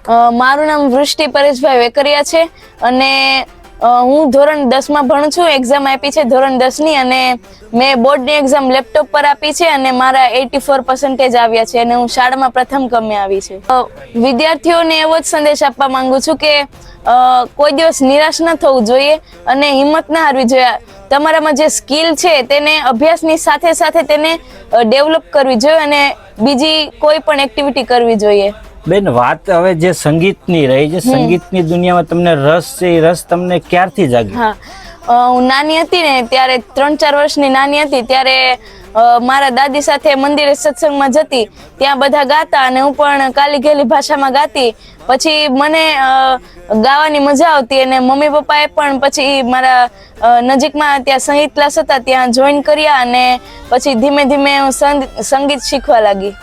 મારું નામ વૃષ્ટિ પરેશભાઈ વેકરિયા છે અને હું ધોરણ 10 માં ભણું છું. એક્ઝામ આપી છે ધોરણ 10 ની અને મેં બોર્ડની એક્ઝામ લેપટોપ પર આપી છે અને મારા 84% આવ્યા છે અને હું શાળામાં પ્રથમ ક્રમે આવી છે. વિદ્યાર્થીઓને એવો જ સંદેશ આપવા માંગુ છું કે કોઈ દિવસ નિરાશ ન થવું જોઈએ અને હિંમત ના હારવી જોઈએ. તમારામાં જે સ્કિલ છે તેને અભ્યાસની સાથે સાથે તેને ડેવલપ કરવી જોઈએ અને બીજી કોઈ પણ એક્ટિવિટી કરવી જોઈએ. બેન, વાત હવે જે સંગીતની રહી છે, સંગીતની દુનિયામાં તમને રસ છે, એ રસ તમને ક્યારથી જાગ્યો? હા, હું નાની હતી ને ત્યારે 3-4 વર્ષની નાની હતી ત્યારે મારા દાદી સાથે મંદિરે સત્સંગમાં જતી, ત્યાં બધા ગાતા અને હું પણ કાલી ઘેલી ભાષામાં ગાતી. પછી મને ગાવાની મજા આવતી અને મમ્મી પપ્પાએ પણ પછી મારા નજીકમાં ત્યાં સંગીત ક્લાસ હતા ત્યાં જોઈન કર્યા અને પછી ધીમે ધીમે હું સંગીત શીખવા લાગી.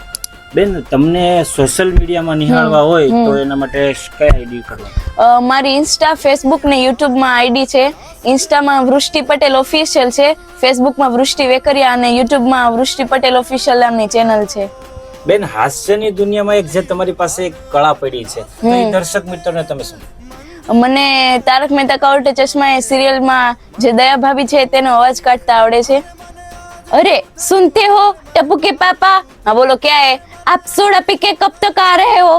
બેન, તમને સોશિયલ મીડિયામાં નિહાળવા હોય તો એના માટે કઈ આઈડી કરવા? મારી ઇન્સ્ટા, ફેસબુક ને યુટ્યુબમાં આઈડી છે. ઇન્સ્ટામાં વૃષ્ટિ પટેલ ઓફિશિયલ છે, ફેસબુકમાં વૃષ્ટિ વેકરિયા અને યુટ્યુબમાં વૃષ્ટિ પટેલ ઓફિશિયલ નામની ચેનલ છે. બેન, હાસ્યની દુનિયામાં એક જે તમારી પાસે એક કળા પડી છે, તો એ દર્શક મિત્રોને તમે શું? મને તારક મહેતા કા ઉલ્ટા ચશ્મા એ સિરિયલમાં જે દયા ભાભી છે તેનો અવાજ કાઢતા આવડે છે. अरे सुनते हो टप्पू के पापा? हाँ बोलो क्या है? आप सोडा पी के कब तक आ रहे हो?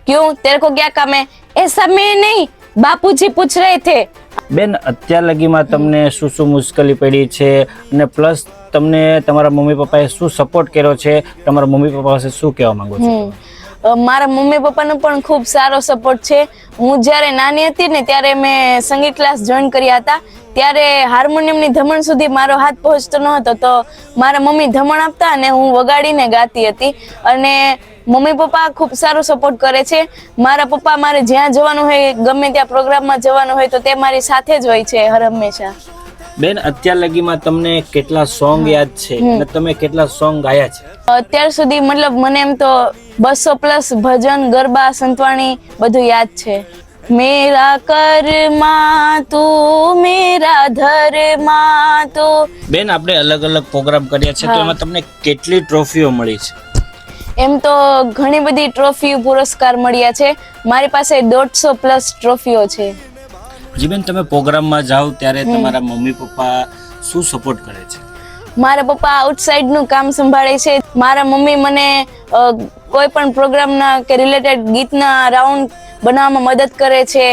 क्यों, तेरे को क्या काम है? ऐसा मैं नहीं, बापूजी पूछ रहे थे. બેન, અત્યાર લગીમાં તમને શું શું મુશ્કેલી પડી છે અને પ્લસ તમને તમારા મમ્મી પપ્પાએ શું સપોર્ટ કર્યો છે? તમારા મમ્મી પપ્પા પાસે શું કહેવા માંગો છો? મારા મમ્મી પપ્પાનો પણ ખૂબ સારો સપોર્ટ છે. હું જ્યારે નાની હતી ને ત્યારે મેં સંગીત ક્લાસ જોઈન કર્યા હતા. ત્યારે હાર્મોનિયમની ધમણ સુધી મારો હાથ પહોંચતો ન હતો તો મારા મમ્મી ધમણ આપતા અને હું વગાડીને ગાતી હતી અને મમ્મી પપ્પા ખૂબ સારો સપોર્ટ કરે છે. મારા પપ્પા મારે જ્યાં જવાનું હોય, ગમે ત્યાં પ્રોગ્રામમાં જવાનું હોય તો તે મારી સાથે જ હોય છે હર હંમેશા. બેન, અત્યાર લગીમાં તમને કેટલા સોંગ યાદ છે અને તમે કેટલા સોંગ ગાયા છે? અત્યાર સુધી મતલબ મને એમ તો 200+ ભજન, ગરબા, સંતવાણી બધું યાદ છે. મેરા કર્મા તું, મેરા ધર્મા તું. બેન, આપણે અલગ અલગ પ્રોગ્રામ કર્યા છે તો એમાં તમને કેટલી ટ્રોફીઓ મળી છે? એમ તો ઘણી બધી ટ્રોફી, પુરસ્કાર મળ્યા છે. મારી પાસે 150+ ટ્રોફીઓ છે. જી બેન, તમે પ્રોગ્રામમાં જાઓ ત્યારે તમારા મમ્મી પપ્પા શું સપોર્ટ કરે છે? મારા પપ્પા આઉટસાઇડ નું કામ સંભાળે છે. મારા મમ્મી મને કોઈ પણ પ્રોગ્રામના કે રિલેટેડ ગીતના રાઉન્ડ બનાવવામાં મદદ કરે છે.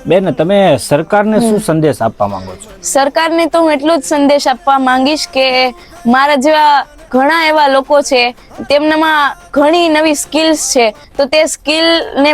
બેન, તમે સરકારને શું સંદેશ આપવા માંગો છો? સરકારને તો હું એટલું જ સંદેશ આપવા માંગીશ કે મારા જેવા ઘણા એવા લોકો છે, તેમનામાં ઘણી નવી સ્કિલ્સ છે, તો તે સ્કિલને